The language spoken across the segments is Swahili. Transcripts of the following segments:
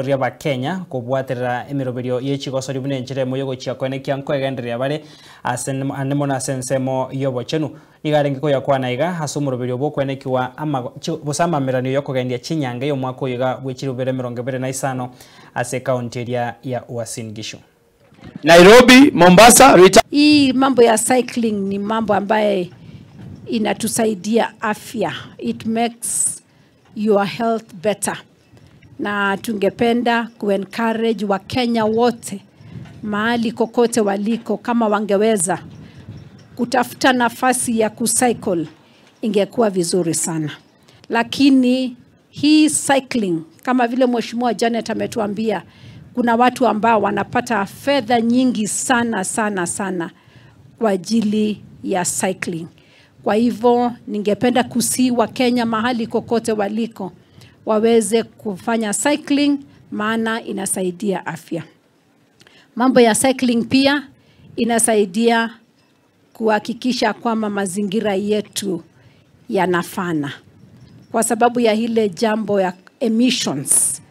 Riaba Kenya kubwatira emiroberio yechigosori bune njire moyogo chiakone kyanko egenderia bare anemona sensemo yobochenu igarenge ko yakwana iga hasumuroberio bokwenekiwa busama miranio yokogendia chinyange yo mwako yiga bwechirubere 25 ase county ya Uasin Gishu. Nairobi, Mombasa, hii mambo ya cycling ni mambo ambaye inatusaidia afya. It makes your health better. Na tungependa kuencourage wa Kenya wote mahali kokote waliko kama wangeweza kutafuta nafasi ya kucycle ingekuwa vizuri sana. Lakini hii cycling kama vile Mheshimiwa Janet ametuambia kuna watu ambao wanapata fedha nyingi sana kwa ajili ya cycling. Kwa hivyo ningependa kusi wa Kenya mahali kokote waliko waweze kufanya cycling maana inasaidia afya. Mambo ya cycling pia inasaidia kuhakikisha kwamba mazingira yetu yanafana. Kwa sababu ya ile jambo ya emissions.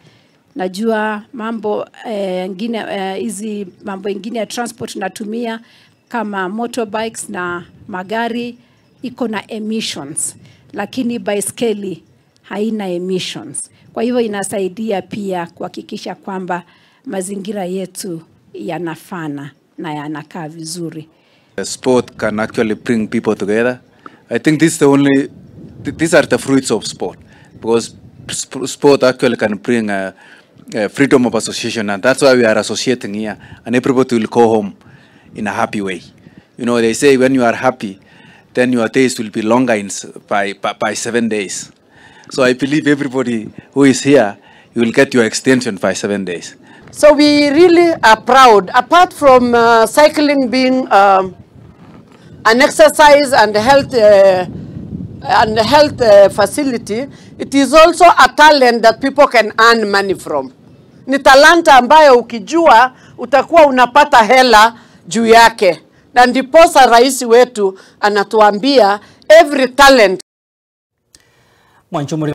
Najua mambo hizi mambo ingine ya transport natumia kama motorbikes na magari iko na emissions, lakini baiskeli haina emissions. Kwa hivyo inasaidia pia kuhakikisha kwamba mazingira yetu yanafana na yanakaa vizuri. Sport can actually bring people together. I think these are the fruits of sport, because sport actually can bring freedom of association, and that's why we are associating here, and everybody will go home in a happy way. You know, they say when you are happy, then your days will be longer by 7 days. So I believe everybody who is here, you will get your extension by 7 days. So we really are proud. Apart from cycling being an exercise and health facility, it is also a talent that people can earn money from. Ni talanta ambayo ukijua utakuwa unapata hela juu yake. Na ndiposa rais wetu anatuambia every talent